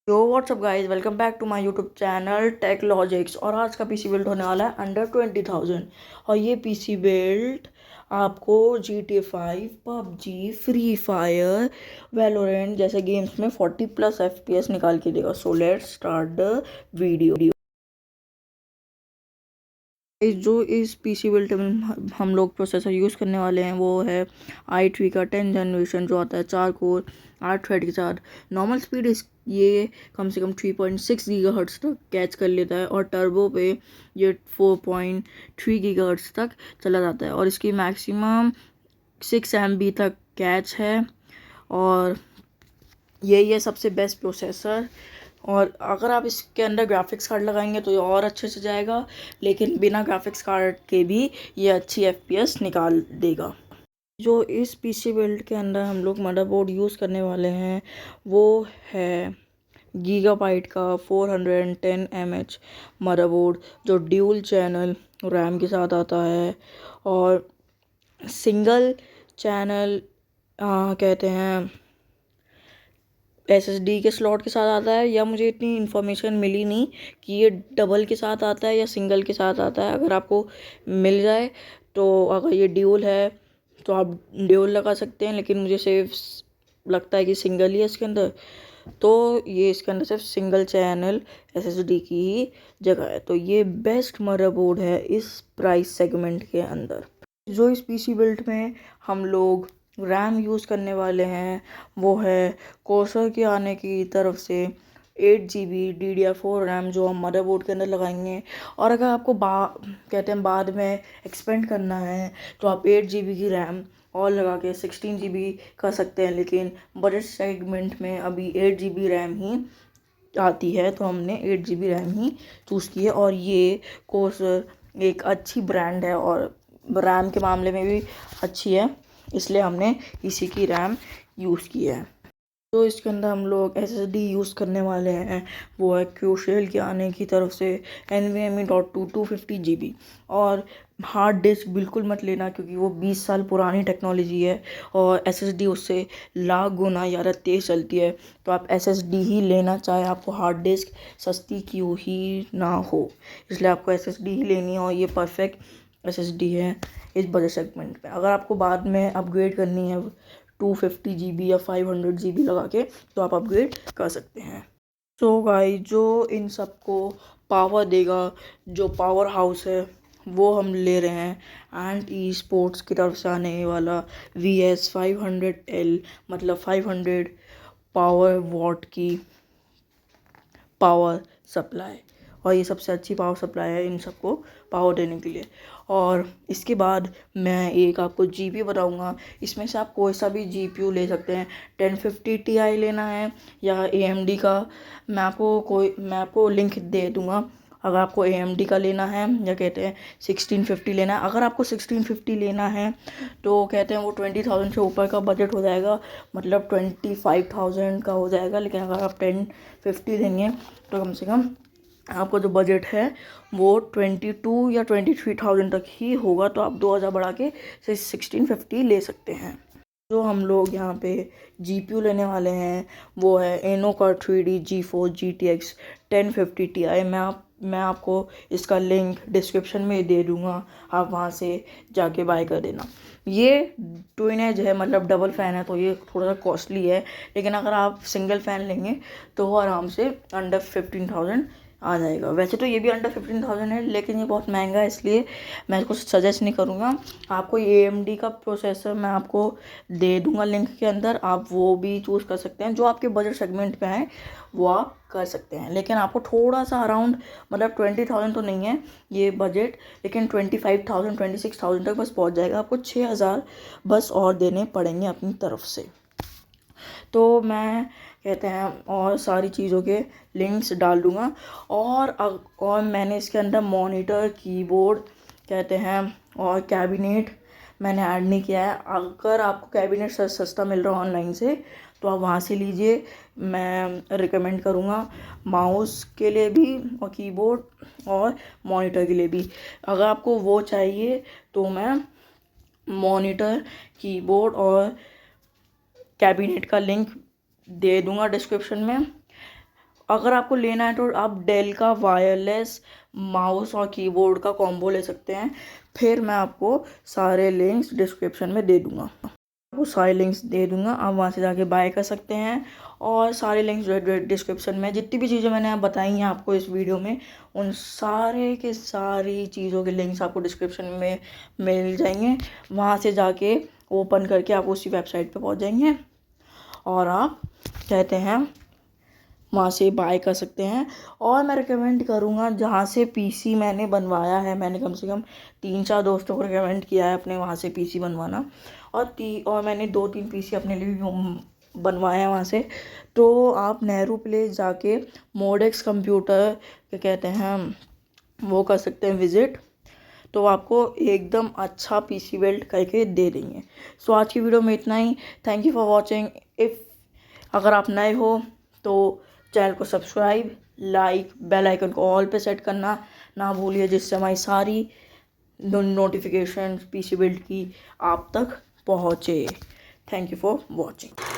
Yo what's up guys, welcome back to my YouTube channel tech logics. और आज का PC build होने वाला है अंडर 20,000। और ये पीसी बिल्ड आपको GTA 5, PUBG, free fire, Valorant जैसे गेम्स में 40+ FPS निकाल के देगा। So let's start the video. जो इस पीसी बिल्ड में हम लोग प्रोसेसर यूज़ करने वाले हैं वो है i3 का 10th जनरेशन, जो आता है 4 कोर 8 थ्रेड के साथ। नॉर्मल स्पीड इस ये कम से कम 3.6 गीगाहर्ट्ज़ तक कैच कर लेता है, और टर्बो पे ये 4.3 गीगाहर्ट्ज़ तक चला जाता है, और इसकी मैक्सिमम 6 MB तक कैच है। और यही है सबसे बेस्ट प्रोसेसर। और अगर आप इसके अंदर ग्राफिक्स कार्ड लगाएंगे तो ये और अच्छे से जाएगा, लेकिन बिना ग्राफिक्स कार्ड के भी ये अच्छी FPS निकाल देगा। जो इस पीसी बिल्ड के अंदर हम लोग मदरबोर्ड यूज़ करने वाले हैं वो है गीगाबाइट का 410 mAh मदरबोर्ड, जो ड्यूल चैनल रैम के साथ आता है, और सिंगल चैनल कहते हैं SSD के स्लॉट के साथ आता है। या मुझे इतनी इन्फॉर्मेशन मिली नहीं कि ये डबल के साथ आता है या सिंगल के साथ आता है। अगर आपको मिल जाए तो अगर ये ड्यूल है तो आप ड्यूल लगा सकते हैं, लेकिन मुझे सेफ लगता है कि सिंगल ही है इसके अंदर। तो ये इसके अंदर सिर्फ सिंगल चैनल SSD की ही जगह है। तो ये बेस्ट मदरबोर्ड है इस प्राइस सेगमेंट के अंदर। जो इस पीसी बिल्ड में हम लोग रैम यूज़ करने वाले हैं वो है कोर्सर के आने की तरफ से 8 GB DDR4 रैम, जो हम मदरबोर्ड के अंदर लगाएंगे। और अगर आपको कहते हैं बाद में एक्सपेंड करना है तो आप 8 GB की रैम और लगा के 16 GB कर सकते हैं, लेकिन बजट सेगमेंट में अभी 8 GB रैम ही आती है, तो हमने 8 GB रैम ही चूज़ की है। और ये कोर्सर एक अच्छी ब्रांड है और रैम के मामले में भी अच्छी है, इसलिए हमने इसी की रैम यूज़ की है। तो इसके अंदर हम लोग SSD यूज़ करने वाले हैं वो है क्रूसेल के आने की तरफ से NVMe.2 250 GB। और हार्ड डिस्क बिल्कुल मत लेना, क्योंकि वो 20 साल पुरानी टेक्नोलॉजी है और SSD उससे लाख गुना ज़्यादा तेज़ चलती है। तो आप SSD ही लेना, चाहे आपको हार्ड डिस्क सस्ती क्यों ही ना हो, इसलिए आपको SSD ही लेनी है। और ये परफेक्ट SSD है इस बजट सेगमेंट में। अगर आपको बाद में अपग्रेड करनी है 250 GB या 500 GB लगा के, तो आप अपग्रेड कर सकते हैं। सो गाइस, जो इन सबको पावर देगा, जो पावर हाउस है वो हम ले रहे हैं एंड ई स्पोर्ट्स की तरफ से आने वाला VS500L, मतलब 500 पावर वॉट की पावर सप्लाई। और ये सबसे अच्छी पावर सप्लाई है इन सबको पावर देने के लिए। और इसके बाद मैं एक आपको GPU बताऊंगा। इसमें से आप कोई सा भी GPU ले सकते हैं। 1050 Ti लेना है या AMD का, मैं आपको लिंक दे दूंगा। अगर आपको AMD का लेना है या कहते हैं 1650 लेना है। अगर आपको 1650 लेना है तो कहते हैं वो 20,000 से ऊपर का बजट हो जाएगा, मतलब 25,000 का हो जाएगा। लेकिन अगर आप 1050 लेंगे तो कम से कम आपका जो बजट है वो 22 या 23,000 तक ही होगा। तो आप 2,000 बढ़ा के 1650 ले सकते हैं। जो हम लोग यहाँ पे GPU लेने वाले हैं वो है एनो का 3D GeForce GTX 1050 Ti। मैं आपको इसका लिंक डिस्क्रिप्शन में दे दूँगा, आप वहाँ से जाके बाय कर देना। ये ट्विन एज है, मतलब डबल फ़ैन है, तो ये थोड़ा सा कॉस्टली है। लेकिन अगर आप सिंगल फ़ैन लेंगे तो वो आराम से अंडर 15,000 आ जाएगा। वैसे तो ये भी अंडर 15,000 है, लेकिन ये बहुत महंगा है, इसलिए मैं इसको सजेस्ट नहीं करूँगा आपको। AMD का प्रोसेसर मैं आपको दे दूँगा लिंक के अंदर, आप वो भी चूज़ कर सकते हैं। जो आपके बजट सेगमेंट पे है वो आप कर सकते हैं, लेकिन आपको थोड़ा सा अराउंड, मतलब 20,000 तो नहीं है ये बजट, लेकिन 25,000 26,000 तक बस पहुंच जाएगा। आपको 6,000 बस और देने पड़ेंगे अपनी तरफ से। तो मैं कहते हैं और सारी चीज़ों के लिंक्स डाल दूँगा। और मैंने इसके अंदर मॉनिटर, कीबोर्ड कहते हैं और कैबिनेट मैंने ऐड नहीं किया है। अगर आपको कैबिनेट सस्ता मिल रहा है ऑनलाइन से तो आप वहाँ से लीजिए, मैं रिकमेंड करूँगा। माउस के लिए भी और कीबोर्ड और मॉनिटर के लिए भी। अगर आपको वो चाहिए तो मैं मॉनिटर, कीबोर्ड और कैबिनेट का लिंक दे दूंगा डिस्क्रिप्शन में। अगर आपको लेना है तो आप डेल का वायरलेस माउस और कीबोर्ड का कॉम्बो ले सकते हैं। फिर मैं आपको सारे लिंक्स डिस्क्रिप्शन में दे दूँगा, आपको सारे लिंक्स दे दूँगा, आप वहाँ से जाके बाय कर सकते हैं। और सारे लिंक्स डिस्क्रिप्शन में, जितनी भी चीज़ें मैंने बताई हैं आपको इस वीडियो में, उन सारे के सारी चीज़ों के लिंक्स आपको डिस्क्रिप्शन में मिल जाएंगे। वहाँ से जाके ओपन करके आप उसी वेबसाइट पे पहुँच जाएंगे और आप कहते हैं वहाँ से बाय कर सकते हैं। और मैं रिकमेंड करूँगा, जहाँ से पीसी मैंने बनवाया है, मैंने कम से कम 3-4 दोस्तों को रिकमेंड किया है अपने वहाँ से पीसी बनवाना, और मैंने 2-3 पीसी अपने लिए भी बनवाया है वहाँ से। तो आप नेहरू प्लेस जाके मोडेक्स कंप्यूटर क्या कहते हैं वो कर सकते हैं विज़िट, तो आपको एकदम अच्छा पीसी बिल्ड करके दे देंगे। सो आज की वीडियो में इतना ही। Thank you for watching. अगर आप नए हो तो चैनल को सब्सक्राइब, लाइक, बेल आइकन को ऑल पे सेट करना ना भूलिए, जिससे हमारी सारी नोटिफिकेशन पीसी बिल्ड की आप तक पहुँचे। Thank you for watching.